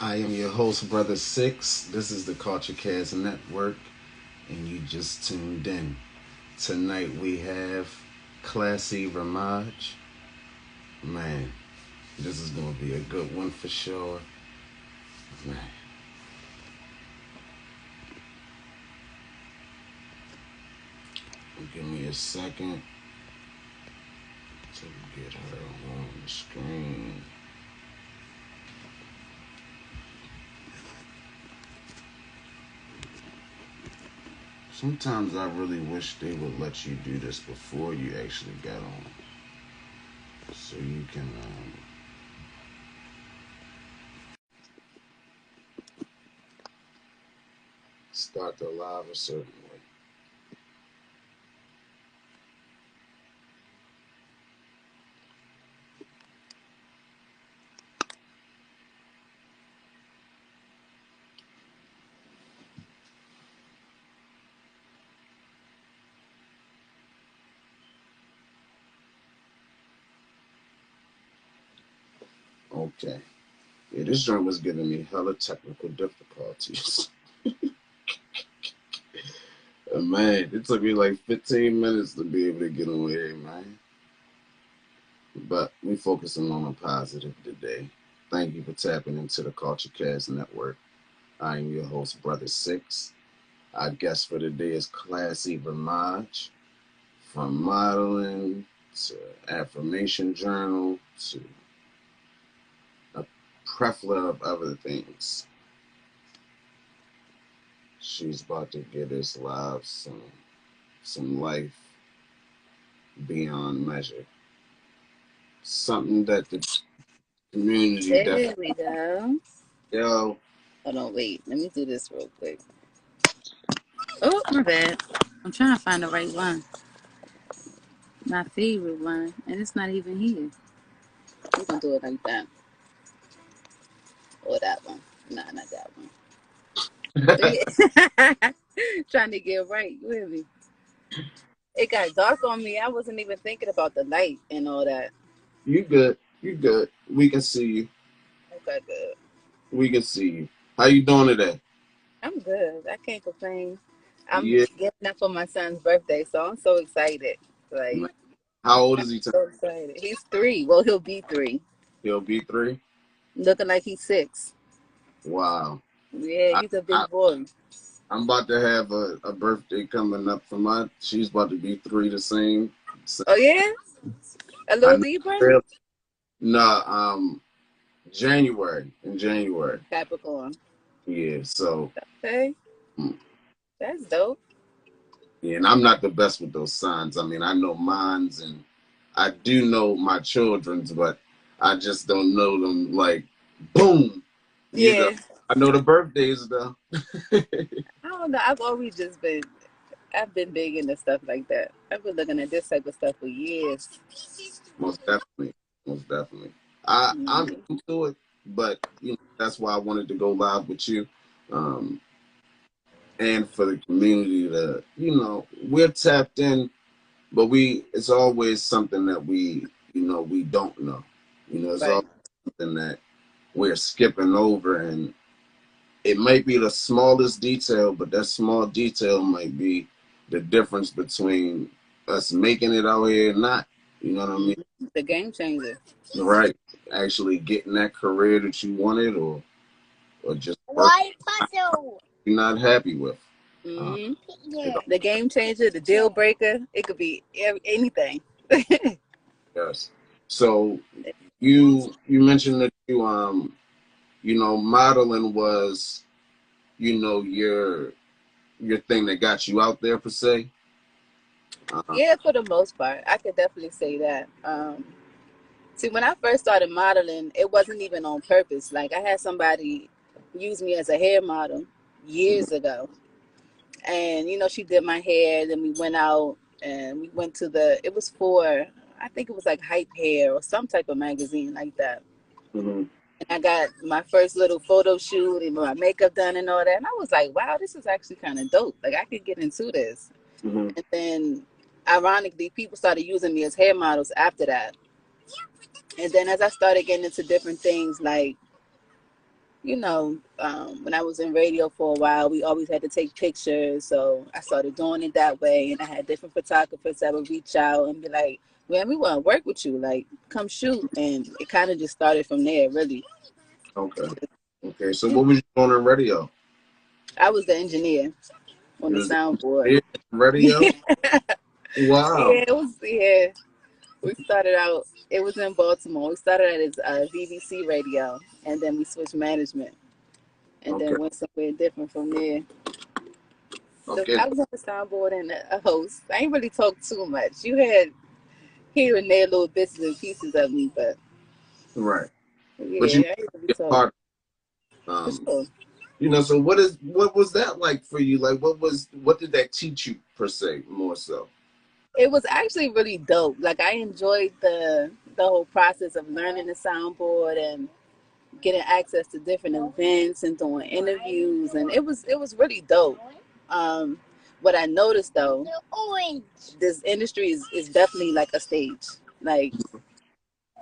I am your host, Brother Six. This is the Culture Cast Network, and you just tuned in. Tonight we have Classy Ramage. Man, this is going to be a good one for sure. Man, give me a second to get her on the screen. Sometimes I really wish they would let you do this before you actually got on, so you can start the live a certain way. Okay. Yeah, this joint was giving me hella technical difficulties. Man, it took me like 15 minutes to be able to get on here, man. But we focusing on a positive today. Thank you for tapping into the Culture Cast Network. I am your host, Brother Six. Our guest for today is Classy Ramage. From modeling to affirmation journal to a plethora of other things. She's about to give this live some life beyond measure. Something that the community There definitely. we go. Yo, Hold on, wait. Let me do this real quick. Oh, my bad. I'm trying to find the right one. My favorite one. And it's not even here. We're going to do it like that. Or that one. Nah, not that one. Three. Trying to get right. You hear me? It got dark on me. I wasn't even thinking about the light and all that. you good? You good? We can see you. Okay, good. We can see you. How you doing today? I'm good. I can't complain. I'm Yeah, getting up for my son's birthday, so I'm so excited. man. Like, How old is he? so excited. He's 3. Well, he'll be 3. He'll be 3. Looking like he's 6. Wow. Yeah, I, he's a I big boy. I'm about to have a birthday coming up for my. She's about to be 3 the same. So Oh yeah, a I little know. Libra, Nah, January in January. Capricorn. Yeah. So. Okay, mm, that's dope. Yeah, and I'm not the best with those signs. I mean, I know mine's and I do know my children's, but I just don't know them like boom. You know, Yeah, I know the birthdays though. I don't know. I've been big into stuff like that. I've been looking at this type of stuff for years. Most definitely, most definitely. I'm Mhm. into it, but that's why I wanted to go live with you, um, and for the community to we're tapped in, but it's always something that we don't know. It's always Right. something that we're skipping over, and it might be the smallest detail, but that small detail might be the difference between us making it out here and not. You know what I mean? Mhm. The game changer. Right. Actually getting that career that you wanted, or just work you're not happy with. Uh, Hmm. it all The game changer, the deal breaker. It could be anything. does. So you mentioned that modeling was your thing that got you out there per se. Uh, Yeah, for the most part, I could definitely say that. See, when I first started modeling, it wasn't even on purpose. Like I had somebody use me as a hair model years ago, and she did my hair. Then we went out and we went to it was for, I think it was like Hype Hair or some type of magazine like that. mhm, And I got my first little photo shoot and my makeup done and all that. And I was like, wow, this is actually kind of dope. Like I could get into this. mhm. And then, ironically, people started using me as hair models after that. And then as I started getting into different things like when I was in radio for a while, we always had to take pictures. So I started doing it that way. And I had different photographers that would reach out and be like, man, we want to work with you. Like, come shoot. And it kind of just started from there, really. Okay. Okay. So what was you doing on radio? I was the engineer on You the was soundboard. the radio? Wow. Yeah, it was, yeah. We started out, it was in Baltimore. We started out as BBC radio, and then we switched management, and Okay. then went somewhere different from there. So Okay. I was on the soundboard and a host. I ain't really talked too much. You had here and there little bits and pieces of me, but Right. But you yeah, I ain't really get talk part for sure. so what was that like for you? Like what did that teach you per se more so? It was actually really dope. Like I enjoyed the whole process of learning the soundboard and getting access to different events and doing interviews, and it was really dope. Um, what I noticed though, this industry is definitely like a stage. Like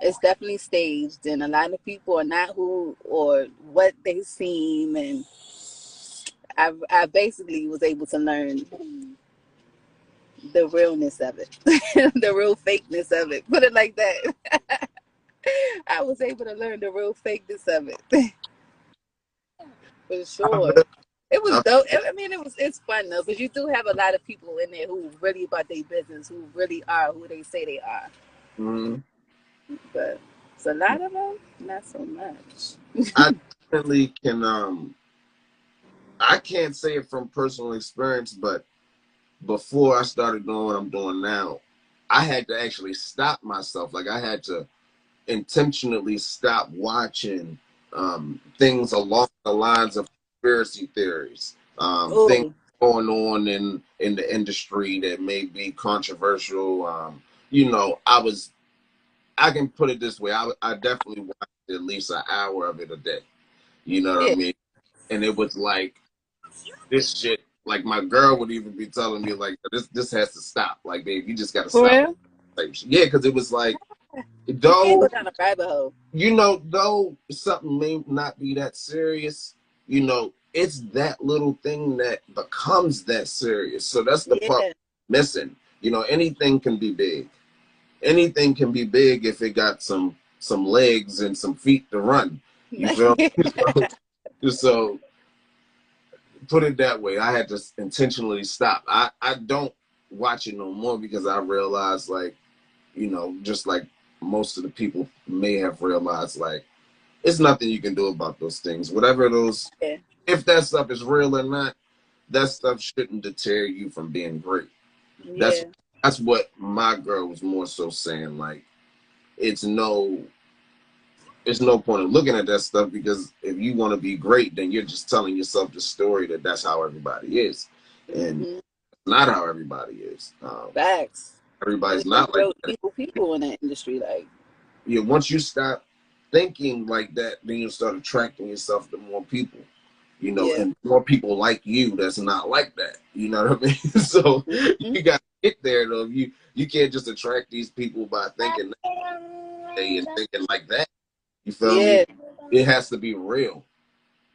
it's definitely staged, and a lot of people are not who or what they seem. And I basically was able to learn the realness of it, the real fakeness of it. Put it like that. I was able to learn the real fakeness of it. For I sure. bet, It was I, dope. I mean, it's fun though, because you do have a lot of people in there who really about their business, who really are who they say they are. mhm. But it's a lot of them, not so much. I definitely can I can't say it from personal experience, but before I started doing what I'm doing now, I had to actually stop myself. Like I had to intentionally stop watching things along the lines of conspiracy theories, things Oh, going on in the industry that may be controversial. I can put it this way: I definitely watched at least an hour of it a day. You know what I yeah, mean? And it was like this shit. Like my girl would even be telling me like this has to stop. Like babe, you just got to for stop. real. Type shit. Yeah, because it was like You can't though go down a rabbit hole. though something may not be that serious, it's that little thing that becomes that serious. So that's the part Yeah, missing. Anything can be big. Anything can be big if it got some legs and some feet to run. You feel me? So put it that way. I had to intentionally stop. I don't watch it no more because I realized like, just like most of the people may have realized like it's nothing you can do about those things. Whatever those, yeah, if that stuff is real or not, that stuff shouldn't deter you from being great. That's yeah, that's what my girl was more so saying. Like, it's no, it's no point in looking at that stuff because if you want to be great, then you're just telling yourself the story that that's how everybody is, and hmm, not how everybody is. facts. Everybody's There's some not like real that. evil people in that industry. Like, Yeah, once you stop thinking like that, then you'll start attracting yourself to more people, yeah, and more people like you that's not like that. You know what I mean? So hmm, you got to get there though. You can't just attract these people by thinking that way and thinking like that. You feel me? yeah. It has to be real.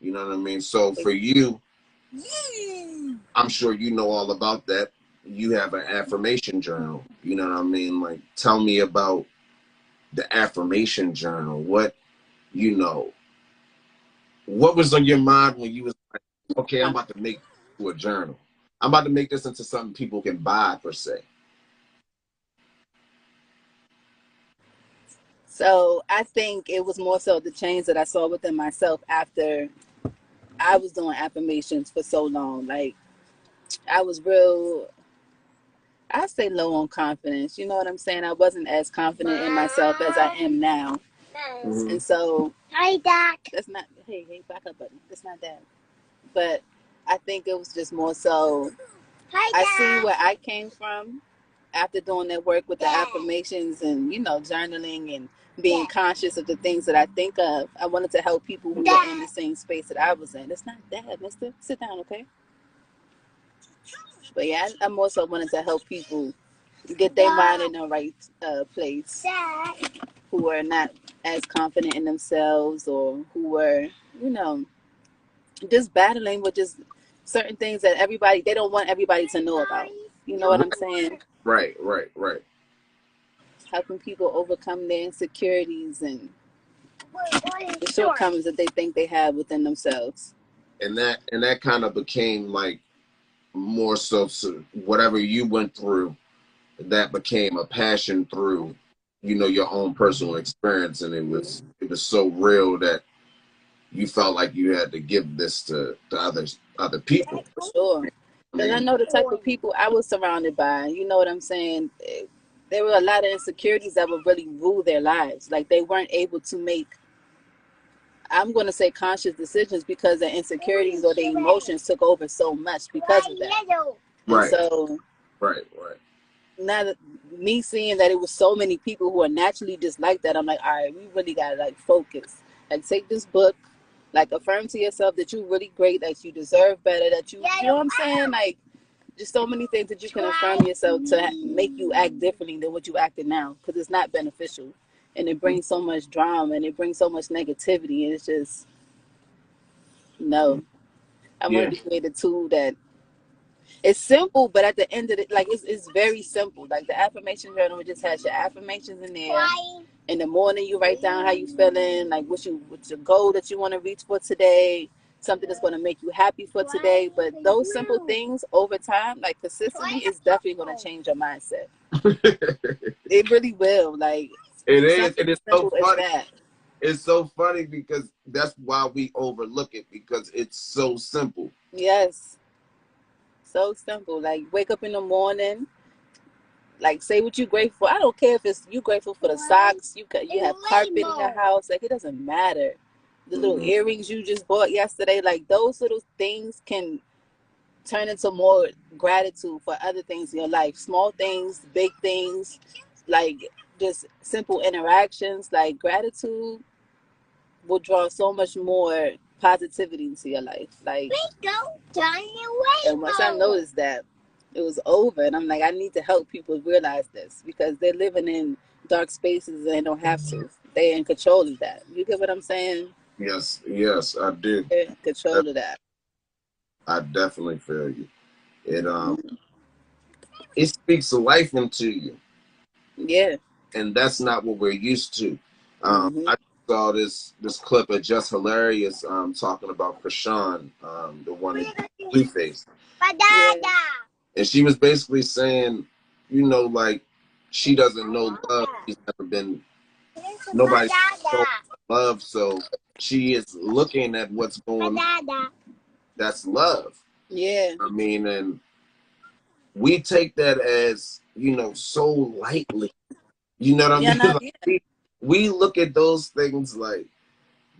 You know what I mean? So for you, I'm sure you know all about that. You have an affirmation journal. You know what I mean? Like, tell me about the affirmation journal. You know, what was on your mind when you was like, okay, I'm about to make this into a journal. I'm about to make this into something people can buy per se. So I think it was more so the change that I saw within myself after I was doing affirmations for so long. Like I was real, I say low on confidence. You know what I'm saying? I wasn't as confident in myself as I am now. Mm-hmm. And so, hi, Doc. That's not, hey, back up, buddy. That's not that. But I think it was just more so, hi, I see where I came from after doing that work with the affirmations and, journaling and being conscious of the things that I think of. I wanted to help people who were in the same space that I was in. It's not that, mister. Sit down, okay? But yeah, I more so wanted to help people get their mind in the right place who are not as confident in themselves or who were you know, just battling with just certain things that they don't want everybody to know about. You know what I'm saying? Right, right, right. Helping people overcome their insecurities and the shortcomings that they think they have within themselves. And that kind of became like more so whatever you went through, that became a passion through, your own personal experience, and it was so real that you felt like you had to give this to other people. For sure. I Because I mean, know the type of people I was surrounded by. You know what I'm saying? There were a lot of insecurities that would really rule their lives. Like they weren't able to make, I'm going to say, conscious decisions because their insecurities or their emotions took over so much because of that. And right, so right, right. now that me seeing that it was so many people who are naturally just like that, I'm like, all right, we really gotta like focus. Like take this book, like affirm to yourself that you're really great, that you deserve better, that you know what I'm saying? Like just so many things that you can affirm yourself to make you act differently than what you acted now, because it's not beneficial, and it brings so much drama and it brings so much negativity, and it's just no. I Yeah, want to create a tool that it's simple, but at the end of it, like it's very simple. Like the affirmation journal, it just has your affirmations in there. In the morning, you write down how you feeling, like what's your goal that you want to reach for today, something that's going to make you happy for today. But those simple things over time, like consistently, is definitely going to change your mindset. It really will. Like it is. something It is as so simple as funny. that. It's so funny because that's why we overlook it, because it's so simple. Yes, so simple. Like wake up in the morning. Like say what you grateful for. I don't care if it's you grateful for the socks, you have carpet in your house, like it doesn't matter. The little earrings you just bought yesterday, like those little things can turn into more gratitude for other things in your life. Small things, big things, like just simple interactions. Like gratitude will draw so much more positivity into your life. Like and once I noticed that, it was over, and I'm like, I need to help people realize this because they're living in dark spaces and they don't have to. They're in control of that. You get what I'm saying? Yes, yes, I do. They're in control of that. I definitely feel you. It speaks life into you, Yeah. and that's not what we're used to. Mm-hmm. I saw this clip of Just Hilarious talking about Krishan, the one in Blueface, Yeah. and she was basically saying, like she doesn't know love. She's never been nobody shown love, so she is looking at what's going on. That's love. Yeah. I mean, and we take that as so lightly. You know what I Yeah. mean? Not, Like, yeah. we look at those things like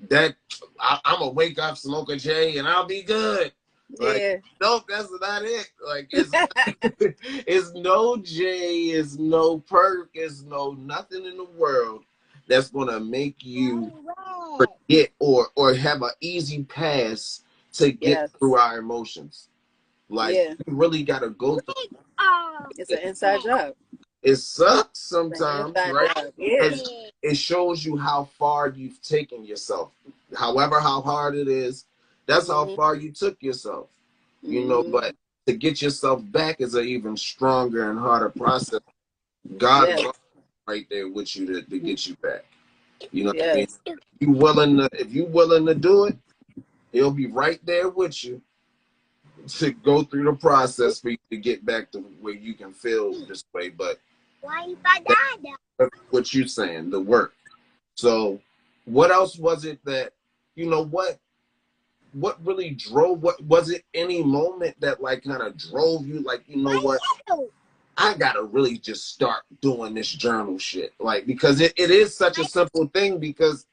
that. I'm gonna wake up, smoke a J, and I'll be good. Like, Yeah. nope, that's not it. Like, it's no J, it's no perk, it's no nothing in the world that's gonna make you forget or have an easy pass to get Yes. through our emotions. Like, Yeah. you really gotta go through It's an it. inside job. It sucks It's an sometimes, inside right? job. Yeah. Because it shows you how far you've taken yourself. However, how hard it is, that's how Mm-hmm. far you took yourself. Mm-hmm. But to get yourself back is an even stronger and harder process. God is Yes. right there with you to get you back. You know what I mean? Yes. If you willing to do it, he'll be right there with you to go through the process for you to get back to where you can feel this way. But what you saying, the work. So what else was it that what really drove, what was it, any moment that like kind of drove you like, what, I gotta really just start doing this journal shit, like, because it is such a simple thing, because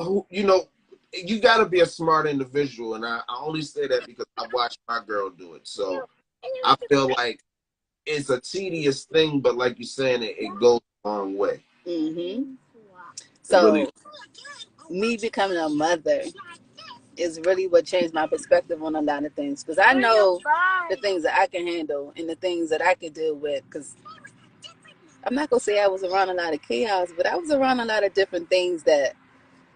you gotta be a smart individual, and I only say that because I watched my girl do it. So I feel like it's a tedious thing, but like you're saying, it goes a long way. Mm-hmm. It really. So me becoming a mother is really what changed my perspective on a lot of things, because I know the things that I can handle and the things that I can deal with. Because I'm not gonna say I was around a lot of chaos, but I was around a lot of different things that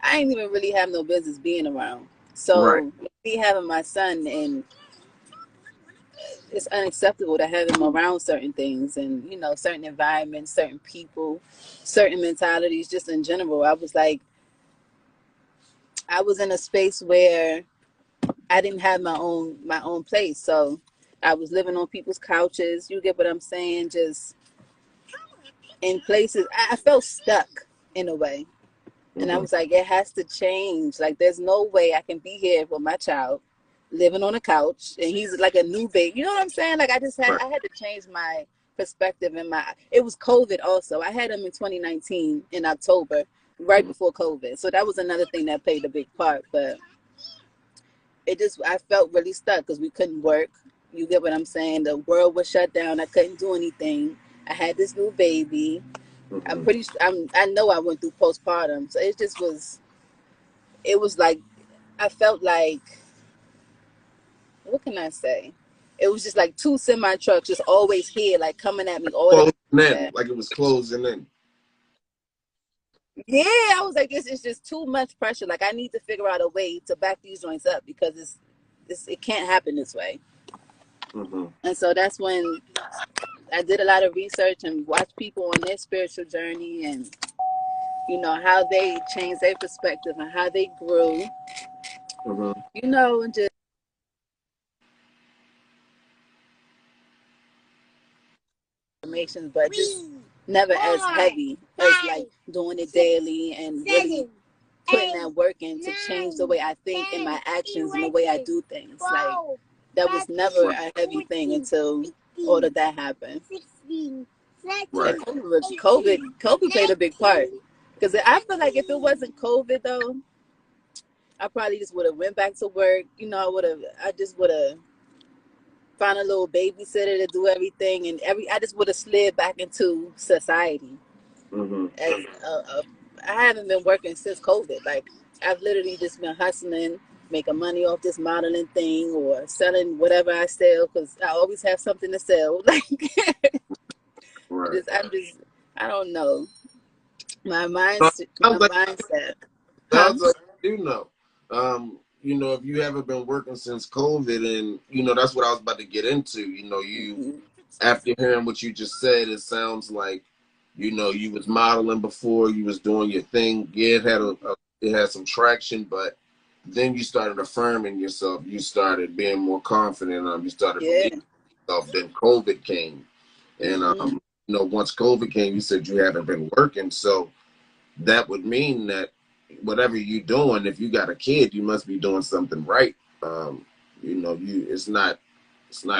I ain't even really have no business being around. Right. So me having my son, and it's unacceptable to have him around certain things, and certain environments, certain people, certain mentalities, just in general. I was like, I was in a space where I didn't have my own place. So I was living on people's couches. You get what I'm saying? Just in places I felt stuck in a way. And I Mm-hmm. was like, it has to change. Like, there's no way I can be here with my child living on a couch and he's like a new baby. You know what I'm saying? Like, Right. I had to change my perspective. And it was COVID also. I had him in 2019 in October, right Mm-hmm. before COVID. So that was another thing that played a big part. But I felt really stuck because we couldn't work. You get what I'm saying? The world was shut down. I couldn't do anything. I had this new baby. Mm-hmm. I know I went through postpartum. So it was like, I felt like, what can I say? It was just like two semi trucks just always here, like coming at me all the Closing in, time. like it was closing in. Yeah, I was like, it's just too much pressure. Like, I need to figure out a way to back these joints up because it can't happen this way. Mm-hmm. And so that's when I did a lot of research and watched people on their spiritual journey, and how they changed their perspective and how they grew. Mm-hmm. And just information, but just never as heavy as like doing it daily and really putting that work in to change the way I think and my actions and the way I do things. Like, that was never a heavy thing until all of that happened. Right. And COVID played a big part. Because I feel like if it wasn't COVID though, I probably just would have went back to work. I just would have found a little babysitter to do everything, and I just would have slid back into society. Mm-hmm. As I haven't been working since COVID. Like, I've literally just been hustling, making money off this modeling thing or selling whatever I sell because I always have something to sell. Like, Right. I don't know. My So, my sounds like mindset, huh? sounds like you do know. If you haven't been working since COVID, and that's what I was about to get into. You after hearing what you just said, it sounds like you was modeling before, you was doing your thing. Yeah, it had some traction, but then you started affirming yourself. You started being more confident. You started Yeah. believing yourself. Then COVID came, and Hmm. once COVID came, you said you haven't been working, so that would mean that whatever you're doing, if you got a kid, you must be doing something right. It's not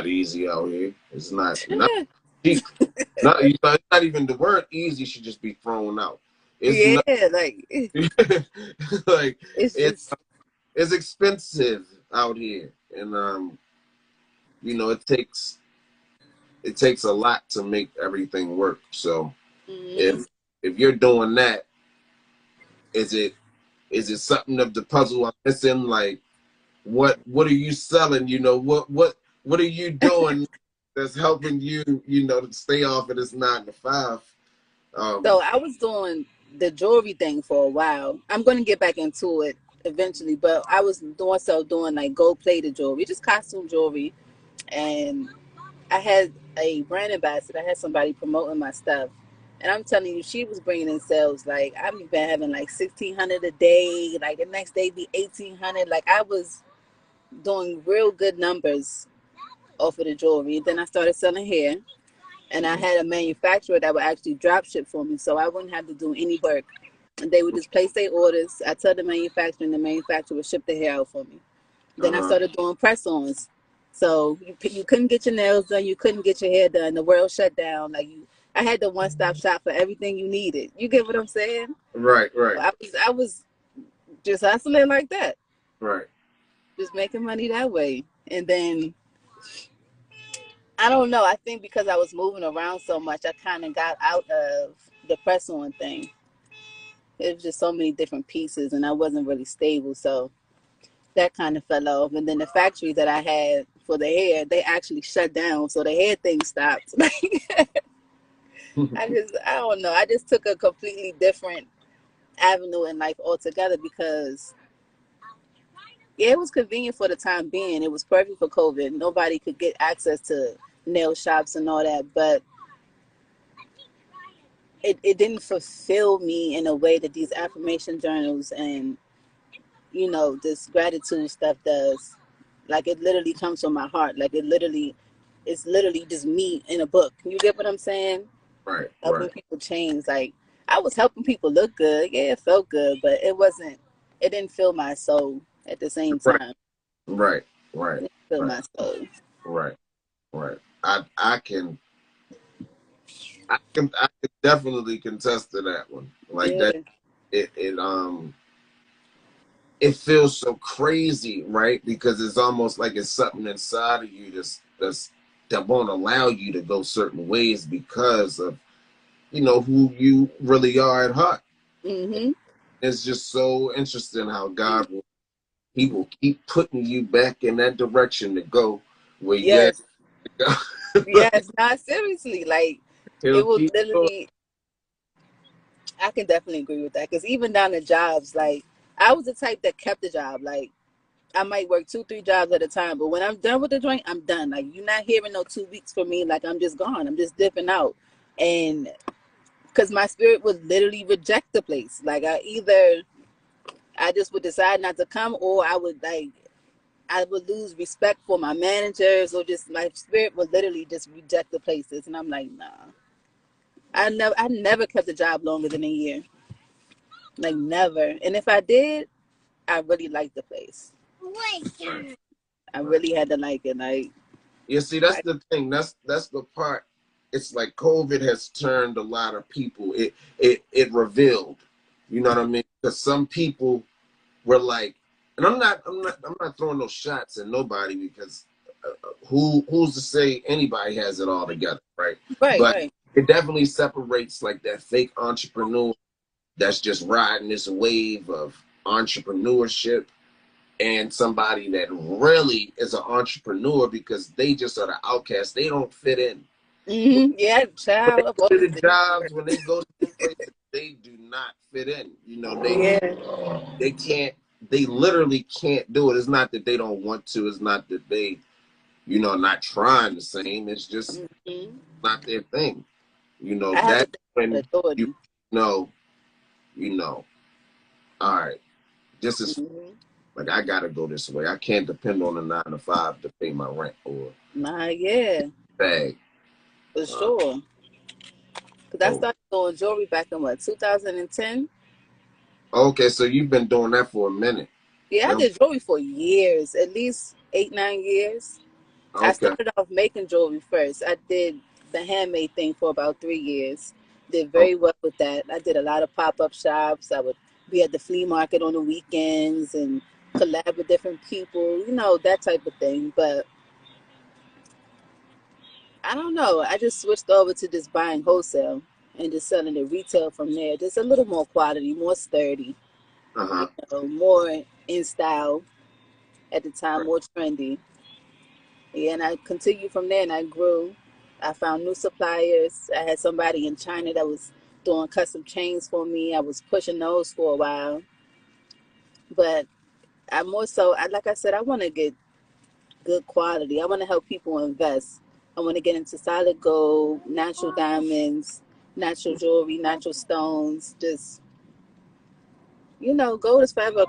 easy out here. It's not cheap. It's not even the word easy should just be thrown out. It's Yeah, not like like it's it, just it's expensive out here, and it takes a lot to make everything work. So mhm. if you're doing that, is it something of the puzzle I'm missing? Like, what are you selling? What are you doing that's helping you, to stay off of this 9 to 5? So Um, I was doing the jewelry thing for a while. I'm gonna get back into it eventually, but I was doing like gold plated jewelry, just costume jewelry, and I had a brand ambassador. I had somebody promoting my stuff, and I'm telling you, she was bringing in sales. Like, I've been having like 1,600 a day. Like, the next day be 1,800. Like, I was doing real good numbers off of the jewelry. And then I started selling hair, and I had a manufacturer that would actually drop ship for me, so I wouldn't have to do any work. And they would just place their orders. I tell the manufacturer, and the manufacturer would ship the hair out for me. Then I uh-huh. started doing press-ons. So you couldn't get your nails done, you couldn't get your hair done. The world shut down. I had the one-stop shop for everything you needed. You get what I'm saying? Right, right, I was just hustling like that, right. just making money that way. And then I don't know. I think because I was moving around so much, I kind of got out of the press-on thing. It was just so many different pieces, and I wasn't really stable. So that kind of fell off. And then the factory that I had for the hair, they actually shut down, so the hair thing stopped. I don't know. I just took a completely different avenue in life altogether because yeah, it was convenient for the time being. It was perfect for COVID. Nobody could get access to nail shops and all that, but it didn't fulfill me in a way that these affirmation journals and this gratitude stuff does. Like it literally comes from my heart. Like it's literally just me in a book. You get what I'm saying? Right, Helping right, people change. Like I was helping people look good. Yeah, it felt good, but it wasn't. It didn't fill my soul at the same right, time. right, It right, didn't fill right, my soul. right, right. I can definitely contest to that one. Like that, Yeah. it it feels so crazy, right? Because it's almost like it's something inside of you that won't allow you to go certain ways because of who you really are at heart. Mhm. It's just so interesting how he will keep putting you back in that direction to go where you have Yes. to go. Yes. Not seriously. Like He'll it will keep doing. literally. I can definitely agree with that because even down to jobs, like I was the type that kept the job. Like I might work 2, 3 jobs at a time, but when I'm done with the joint, I'm done. Like you're not hearing no 2 weeks from me. Like I'm just gone. I'm just dipping out, and because my spirit would literally reject the place. Like I just would decide not to come, or I would lose respect for my managers, or just my spirit would literally just reject the places, and I'm like, nah. I never kept a job longer than a year. Like never. And if I did, I really liked the place. Right, I right. really had to like it. Like You see, that's the thing. That's the part. It's like COVID has turned a lot of people. It revealed. You know what I mean? Because some people were like, and I'm not throwing no shots at nobody because who's to say anybody has it all together, right? right, But right. it definitely separates like that fake entrepreneur that's just riding this wave of entrepreneurship and somebody that really is an entrepreneur because they just are the outcast. They don't fit in. Yeah, When they child. I've go to always the been jobs, when they go to these places, they do not fit in. yeah. They can't. They literally can't do it. It's not that they don't want to. It's not that they not trying the same. It's just Hmm. not their thing. I have a That different when you authority. know, you know, all right, this is Hmm. like I gotta go this way. I can't depend on a 9 to 5 to pay my rent or Nah, yeah, bag. for Uh, sure. Because I oh, started doing jewelry back in what, 2010? okay, so you've been doing that for a minute. Yeah, I Um, did jewelry for years, at least 8, 9 years. I Okay, started off making jewelry first. I did the handmade thing for about 3 years. Did oh, very well with that. I did a lot of pop-up shops. I would be at the flea market on the weekends and collab with different people, that type of thing. But I don't know. I just switched over to just buying wholesale and just selling it retail from there. Just a little more quality, more sturdy, uh-huh. more in style at the time, Right, more trendy. Yeah, and I continued from there and I grew. I found new suppliers. I had somebody in China that was doing custom chains for me. I was pushing those for a while. But I more so, like I said, I want to get good quality. I want to help people invest. I want to get into solid gold, natural diamonds, natural jewelry, natural stones. Just gold is forever.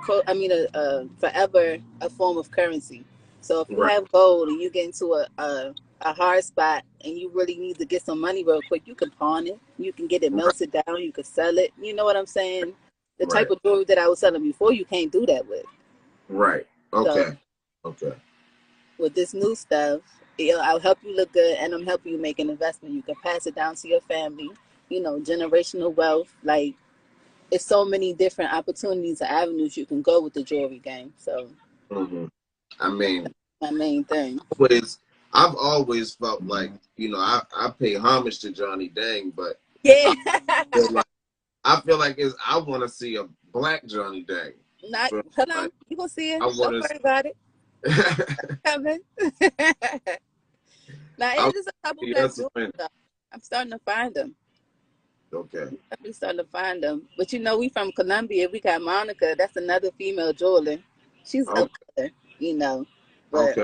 Forever a form of currency. So if you right, have gold and you get into a hard spot and you really need to get some money real quick, you can pawn it. You can get it right, melted down. You can sell it. You know what I'm saying? The type right, of jewelry that I was selling before, you can't do that with. right. So Okay, okay, with this new stuff, I'll help you look good and I'm helping you make an investment. You can pass it down to your family. Generational wealth. Like it's so many different opportunities and avenues you can go with the jewelry game. So hmm I mean, my main thing. always, I've always felt like I pay homage to Johnny Dang, but Yeah. I feel like I want to see a black Johnny Dang. Not So, hold like on. You gonna see it. I Don't want worry about it. to. Coming. Now I it want is a couple to see black us jewelry win. though. I'm starting to find them. Okay. We starting to find them. But you know, we from Colombia. We got Monica. That's another female jeweler. She's Okay. up there, you know. But Okay.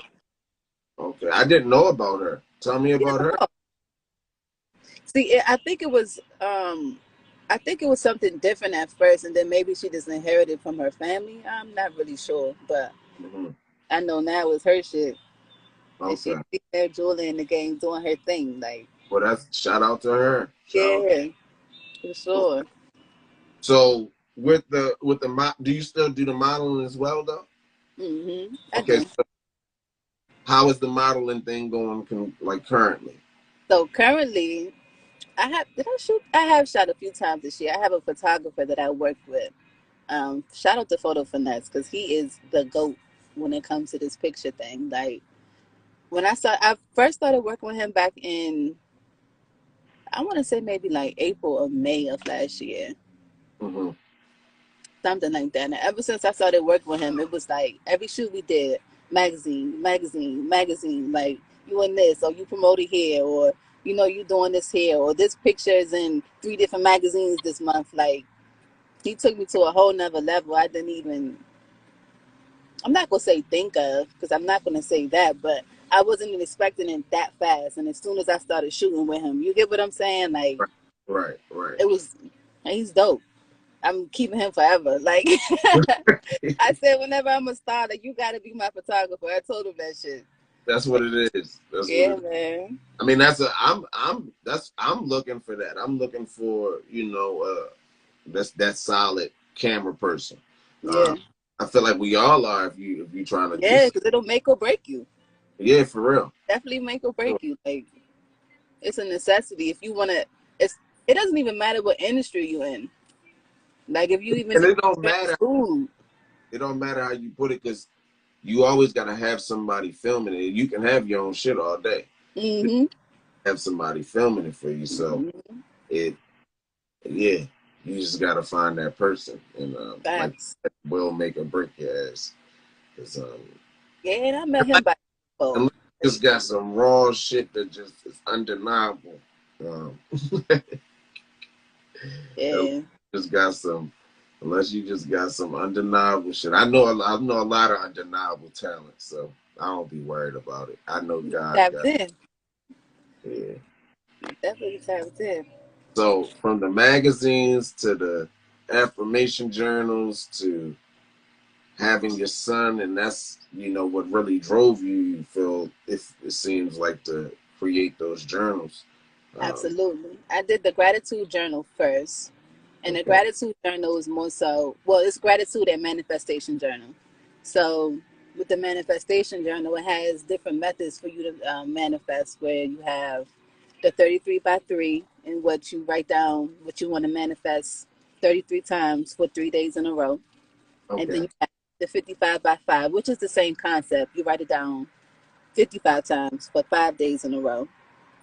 Okay. I didn't know about her. Tell me about her. yeah, see, I think it was I think it was something different at first, and then maybe she just inherited from her family. I'm not really sure, but Hmm. I know now it's her shit, and she's Okay. there jeweling in the game, doing her thing. Like, Well, that's shout out to her. Shout out. yeah, for sure. So do you still do the modeling as well though? I Okay. do. So how is the modeling thing going? Like currently? So currently, I have did I shoot? I have shot a few times this year. I have a photographer that I work with. Shout out to Photo Finesse because he is the GOAT when it comes to this picture thing. Like when I first started working with him back in, I want to say maybe like April or May of last year, Hmm. something like that. And ever since I started working with him, it was like every shoot we did, magazine, magazine, magazine. Like you in this, or you promoted here, or you know you doing this here, or this picture is in 3 different magazines this month. Like he took me to a whole nother level. I didn't even. I'm not gonna say think of because I'm not gonna say that, but I wasn't even expecting it that fast. And as soon as I started shooting with him, you get what I'm saying? Like Right. Right. Right. it was, he's dope. I'm keeping him forever. Like I said, whenever I'm a star, like you gotta be my photographer. I told him that shit. That's what it is. That's what Yeah, it is. man. I mean, I'm looking for that. I'm looking for, that solid camera person. Uh, Yeah, I feel like we all are if you trying to do yeah, something. because it'll make or break you. Yeah, for real. Definitely make or break you. Like it's a necessity if you wanna. It's it doesn't even matter what industry you in. Like if you even And do it don't fast matter. food. It don't matter how you put it because you always gotta have somebody filming it. You can have your own shit all day. Mm-hmm. Have somebody filming it for you. So Mm-hmm. it yeah, you just gotta find that person and like Facts. will make or break your ass. 'Cause, Yeah, and I met him by info. unless you just got some raw shit that just is undeniable. Um, Yeah. just got some, unless you just got some undeniable shit. I know a lot of undeniable talent, so I don't be worried about it. I know God Tapped got in. it. Yeah. Definitely tapped in. So from the magazines to the affirmation journals to having your son, and that's what really drove you. You feel if it seems like to create those journals. Um, Absolutely. I did the gratitude journal first. And the okay. gratitude journal is more so, well, it's gratitude and manifestation journal. So with the manifestation journal, it has different methods for you to manifest, where you have the 33 by 3, in what you write down what you want to manifest 33 times for 3 days in a row. And then Okay. you have the 55 by 5, which is the same concept. You write it down 55 times for 5 days in a row.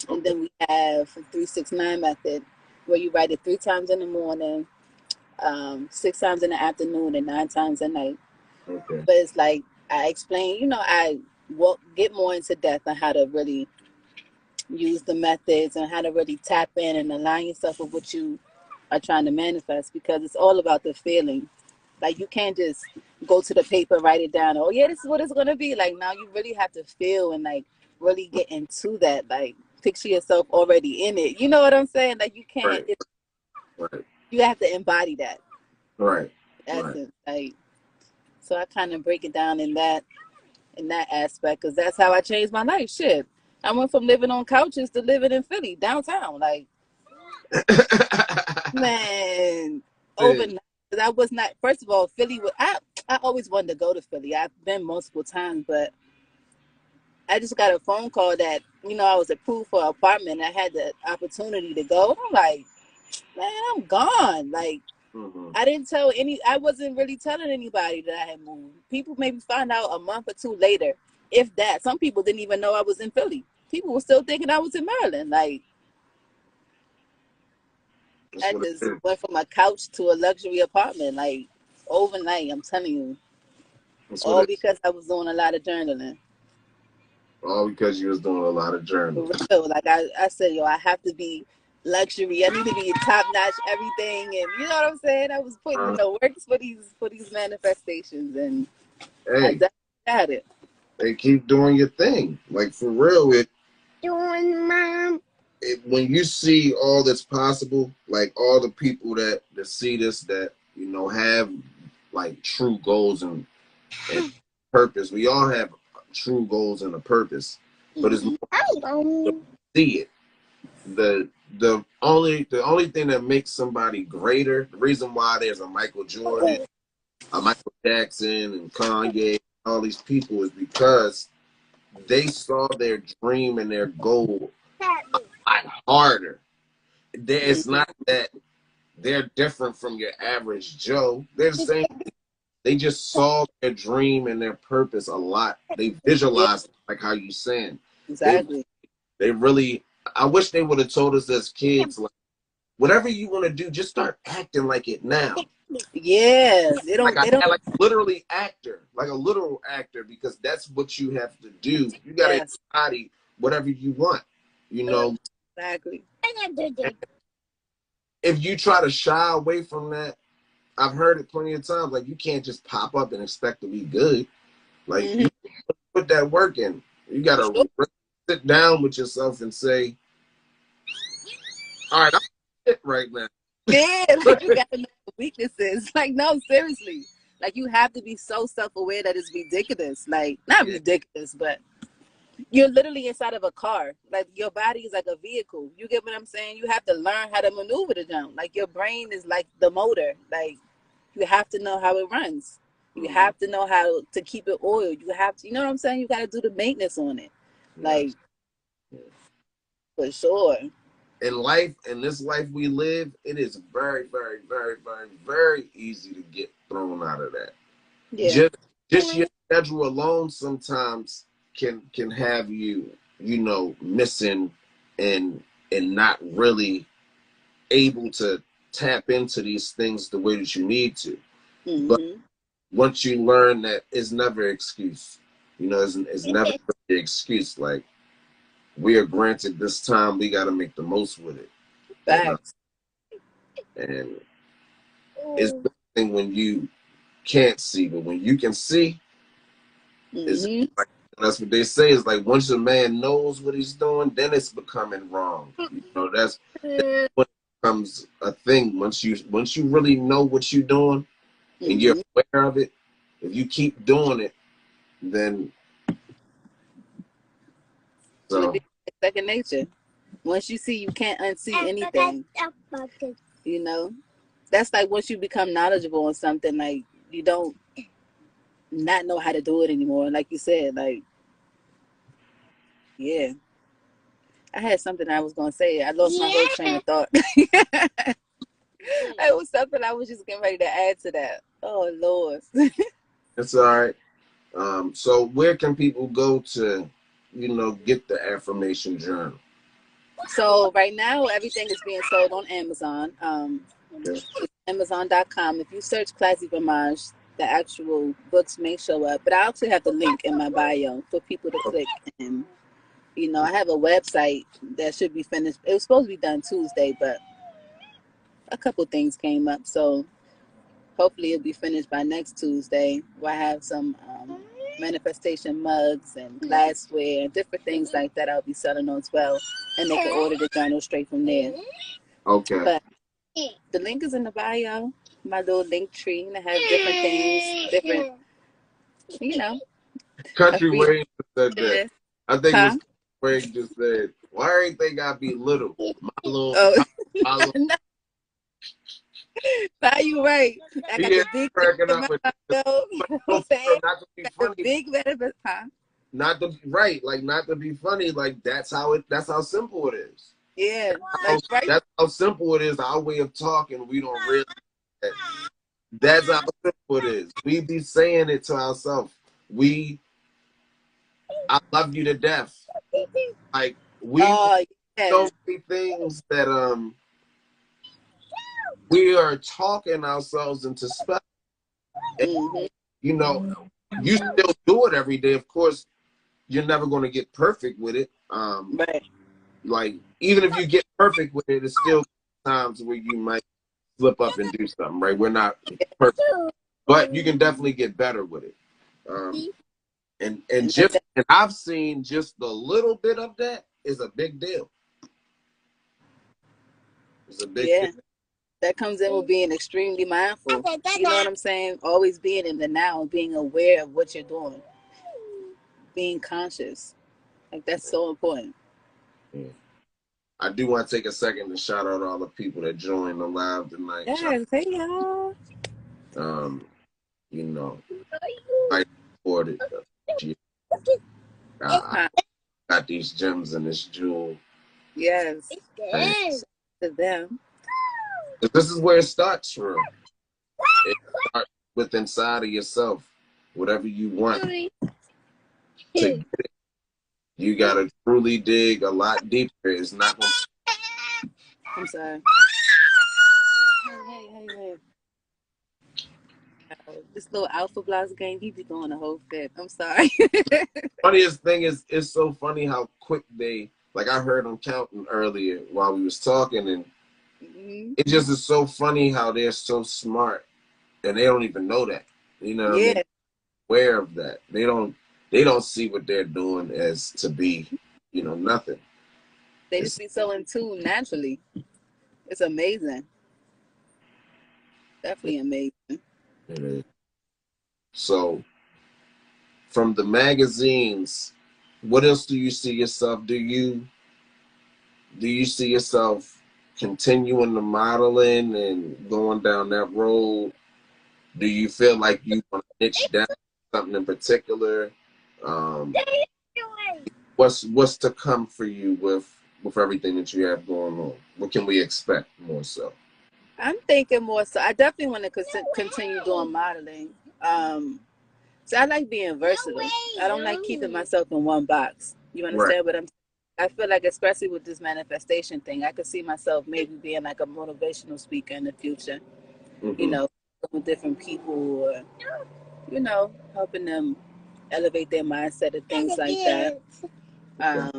And Okay. then we have a 369 method, where you write it 3 times in the morning, 6 times in the afternoon, and 9 times at night. Okay. But it's like I explain, I get more into depth on how to really use the methods and how to really tap in and align yourself with what you are trying to manifest, because it's all about the feeling. Like you can't just go to the paper, write it down. Oh yeah, this is what it's gonna be. Like now you really have to feel and like really get into that. Like picture yourself already in it. You know what I'm saying? Like you can't. Right. Right. You have to embody that Right. Right. essence. Like so, I kind of break it down in that aspect, because that's how I changed my life. Shit, I went from living on couches to living in Philly downtown. Like man, Man, overnight. 'Cause I was not. First of all, Philly. I always wanted to go to Philly. I've been multiple times, but I just got a phone call that I was approved for an apartment. I had the opportunity to go. I'm like, man, I'm gone. Like mhm. I didn't tell I wasn't really telling anybody that I had moved. People maybe found out a month or two later, if that. Some people didn't even know I was in Philly. People were still thinking I was in Maryland. Like That's I what it just is. went from a couch to a luxury apartment, like overnight. I'm telling you, That's what all it is. because I was doing a lot of journaling. All because you was doing a lot of For journaling. real. Like I said, yo, I have to be luxury. I need to be top notch everything, and you know what I'm saying. I was putting in the works for these manifestations, and I Hey, definitely got it. they keep doing your thing. Like for real, doing mom. When you see all that's possible, like all the people that see this, that have like true goals and purpose. We all have true goals and a purpose, but it's more to see it. The only thing that makes somebody greater, the reason why there's a Michael Jordan, a Michael Jackson, and Kanye, all these people, is because they saw their dream and their goal a lot harder. It's not that they're different from your average Joe. They're the same. They just saw their dream and their purpose a lot. They visualized like how you saying. Exactly. They really. I wish they would have told us as kids, like, whatever you want to do, just start acting like it now. Yes, they don't. Like literally actor, like a literal actor, because that's what you have to do. You gotta embody whatever you want. Exactly. If you try to shy away from that, I've heard it plenty of times. Like, you can't just pop up and expect to be good. Like, you put that work in. You gotta sit down with yourself and say, all right, I'm fit right now. Yeah, like you gotta know the weaknesses. Like, no, seriously. Like, you have to be so self-aware that it's ridiculous. Like, not ridiculous, but you're literally inside of a car. Like, your body is like a vehicle. You get what I'm saying? You have to learn how to maneuver the jump. Like, your brain is like the motor. Like, you have to know how it runs. You have to know how to keep it oiled. You have to, you know what I'm saying? You got to do the maintenance on it. Like, for sure. In this life we live, it is very, very, very, very, very easy to get thrown out of that. Yeah. Just your schedule alone sometimes can have you, missing and not really able to tap into these things the way that you need to. But once you learn that, it's never an excuse. It's never an excuse. Like, we are granted this time, we got to make the most with it. Facts. And it's the thing when you can't see, but when you can see, that's what they say. Is like, once a man knows what he's doing, then it's becoming wrong. That's when it becomes a thing. Once you really know what you're doing and you're aware of it, if you keep doing it, then it'll be second nature. Once you see, you can't unsee anything. That's like once you become knowledgeable on something, like, you don't not know how to do it anymore. Like you said, like, yeah. I had something I was gonna say. I lost my whole train of thought. It was something I was just getting ready to add to that. Oh Lord. It's all right. So where can people go to, get the affirmation journal? So right now everything is being sold on Amazon. It's Amazon.com. If you search CLASZIE Ramage, the actual books may show up. But I actually have the link in my bio for people to click. And I have a website that should be finished. It was supposed to be done Tuesday, but a couple things came up. So hopefully it'll be finished by next Tuesday, where I have some manifestation mugs and glassware and different things like that I'll be selling on as well. And they can order the journal straight from there. Okay. But the link is in the bio, my little link tree, and I have different things, different, Country Wayne said that. I think it was Wayne just said, why ain't they got to be little? My little. Now you right. I got the big cracking up with not to be funny. Big benefit, Not to be funny. Like, that's how simple it is. Yeah, that's how simple it is. Our way of talking, we don't realize that. That's how simple it is. We be saying it to ourselves. I love you to death. Like, we so many things that we are talking ourselves into special. And, you still do it every day. Of course, you're never going to get perfect with it. Right. like, even if you get perfect with it, it's still times where you might slip up and do something, right? We're not perfect, but you can definitely get better with it. And I've seen just a little bit of that is a big deal. It's a big deal. That comes in with being extremely mindful. You know what I'm saying? Always being in the now, being aware of what you're doing, being conscious. Like, that's so important. Yeah. I do want to take a second to shout out all the people that joined the live tonight. Yes, hey y'all. You know, I supported. Got these gems in this jewel. Yes. Thanks to them. This is where it starts from. It starts with inside of yourself. Whatever you want to get it, you gotta truly dig a lot deeper. It's not gonna. I'm sorry. Hey. This little Alpha Blast game, he be doing a whole fit. I'm sorry. Funniest thing is, it's so funny how quick they, like, I heard them counting earlier while we was talking, and it just is so funny how they're so smart and they don't even know that. You know what I mean? Aware of that. They don't see what they're doing as to be, nothing. They just be so in tune naturally. It's amazing. Definitely amazing. It is. So, from the magazines, what else do you see yourself? Do you see yourself continuing the modeling and going down that road? Do you feel like you want to niche down something in particular? What's to come for you with everything that you have going on? What can we expect more so? I'm thinking more so. I definitely want to continue doing modeling. So I like being versatile. I don't like keeping myself in one box. You understand what I'm saying? I feel like, especially with this manifestation thing, I could see myself maybe being like a motivational speaker in the future. With different people, or helping them elevate their mindset and things like that. I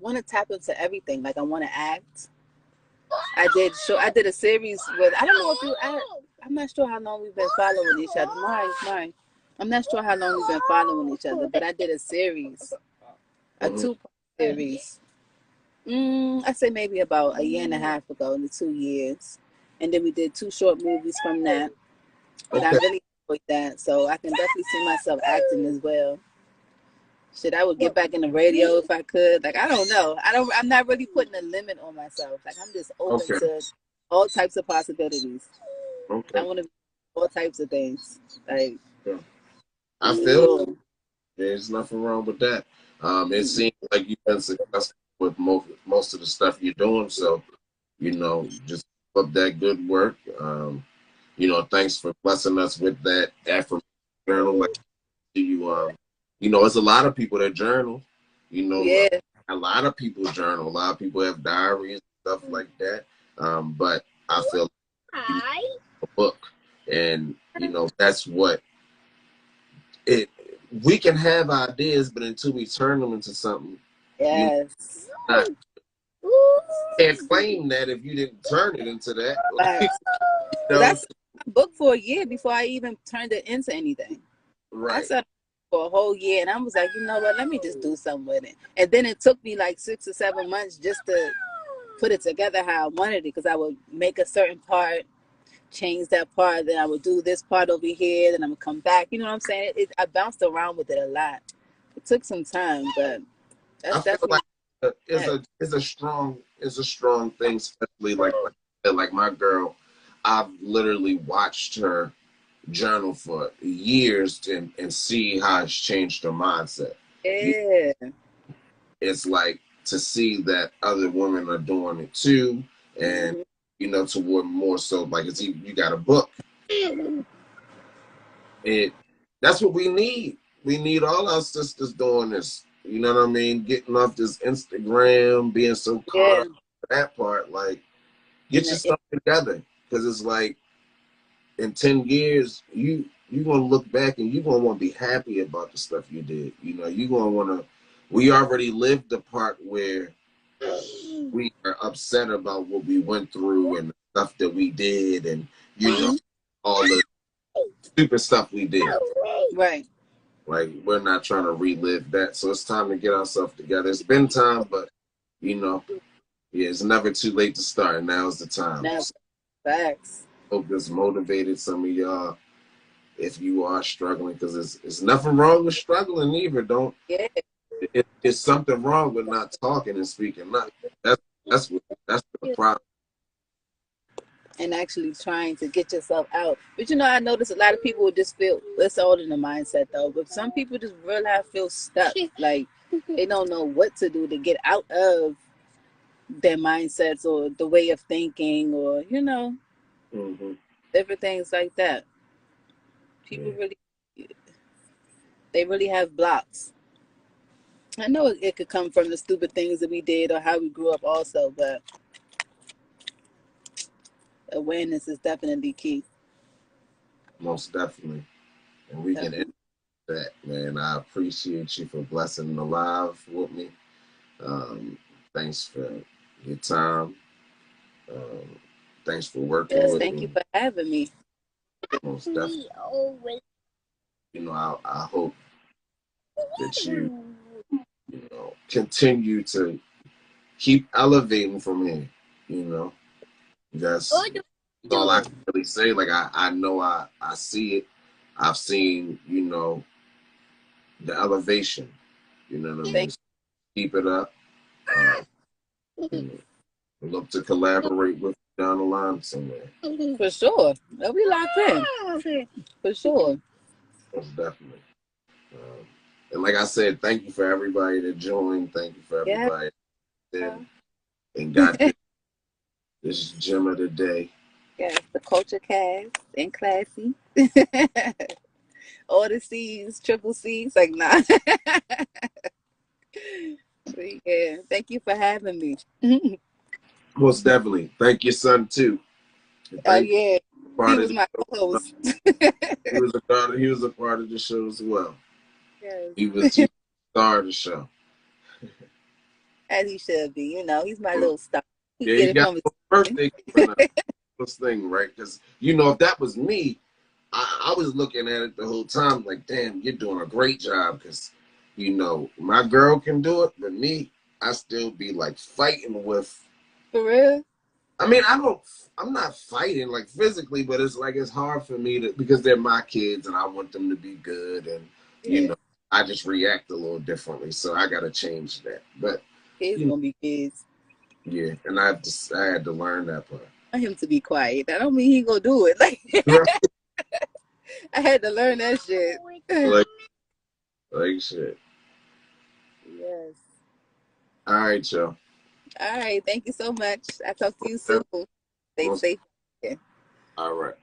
want to tap into everything. Like, I want to act. I did a series with, I don't know if I'm not sure how long we've been following each other. Mine. I'm not sure how long we've been following each other, but I did a series, a 2-part series. I say maybe about a year and a half ago, in the 2 years. And then we did 2 short movies from that. But I really enjoyed that. So I can definitely see myself acting as well. Shit, I would get back in the radio if I could. Like, I don't know. I'm not really putting a limit on myself. Like, I'm just open to all types of possibilities. I want to do all types of things. Like, I feel there's nothing wrong with that. It seems like you've been successful with most of the stuff you're doing. So, just keep up that good work. Thanks for blessing us with that affirmation journal. Like, it's a lot of people that journal. A lot of people journal. A lot of people have diaries and stuff like that. But I feel like a book, and that's what it. We can have ideas, but until we turn them into something, you can't claim that if you didn't turn it into that. That's a book for a year before I even turned it into anything. I said for a whole year, and I was like, you know what? Let me just do something with it. And then it took me like 6 or 7 months just to put it together how I wanted it, because I would make a certain part, change that part, then I would do this part over here, then I would come back. You know what I'm saying? I bounced around with it a lot. It took some time, but that's definitely it's a strong thing, especially like my girl. I've literally watched her journal for years and see how it's changed her mindset. It's like to see that other women are doing it too, and toward more so, like, it's even, you got a book. That's what we need. We need all our sisters doing this. You know what I mean? Getting off this Instagram, being so caught up in that part. Like, get your stuff together, because it's like in 10 years, you're gonna look back and you're gonna want to be happy about the stuff you did. You know, you're gonna want to. We already lived the part where we are upset about what we went through and the stuff that we did, and you know, all the stupid stuff we did. Right. Like, we're not trying to relive that. So it's time to get ourselves together. It's been time, but you know, yeah, it's never too late to start. Now's the time. Now, So facts. hope this motivated some of y'all if you are struggling, because it's nothing wrong with struggling either. Don't Yeah. it's something wrong with not talking and speaking. Not that's the problem. And actually trying to get yourself out. But you know, I notice a lot of people just feel, it's all in the mindset though, but some people just really feel stuck. Like they don't know what to do to get out of their mindsets or the way of thinking, or you know, different things like that. People really, they really have blocks. I know it could come from the stupid things that we did or how we grew up also, but awareness is definitely key. Most definitely. And we can end that, man. I appreciate you for blessing the live with me. Thanks for your time. Um, Thanks for working Yes, with thank you me. for having me. Most definitely. You know, I hope that you know, continue to keep elevating from here. You know, that's all I can really say. Like, I know I see it. I've seen, you know, the elevation. You know what I mean? Thank So keep it up. You know, look to collaborate with you down the line somewhere. you. For sure. They'll be locked in. For sure. Most definitely. And like I said, thank you for everybody that joined. Thank you for Yeah. everybody that and got this gem of the day. Yes, the culture cast and classy. All the C's, triple C's, like nah. But yeah, thank you for having me. Most definitely. Thank your son too. And Oh thank yeah, he part of was the my show. co-host. He was a part of the show as well. Yes, He was the star of the show. as he should be. You know, he's my little star. He Yeah, get he it got from his. a birthday coming up. This thing, right? Because you know, if that was me, I was looking at it the whole time, like, damn, you're doing a great job. Because you know, my girl can do it, but me, I still be like fighting with. For real? I mean, I'm not fighting like physically, but it's like it's hard for me to, because they're my kids and I want them to be good, and you Yeah, know, I just react a little differently, so I got to change that. But kids you know, gonna be kids. yeah, and I had to learn that part. I want him to be quiet. That don't mean he gonna do it. Like I had to learn that shit. like like shit. Yes. All right, y'all. All right. Thank you so much. I'll talk to you soon. Most, Stay most, safe. Yeah. all right.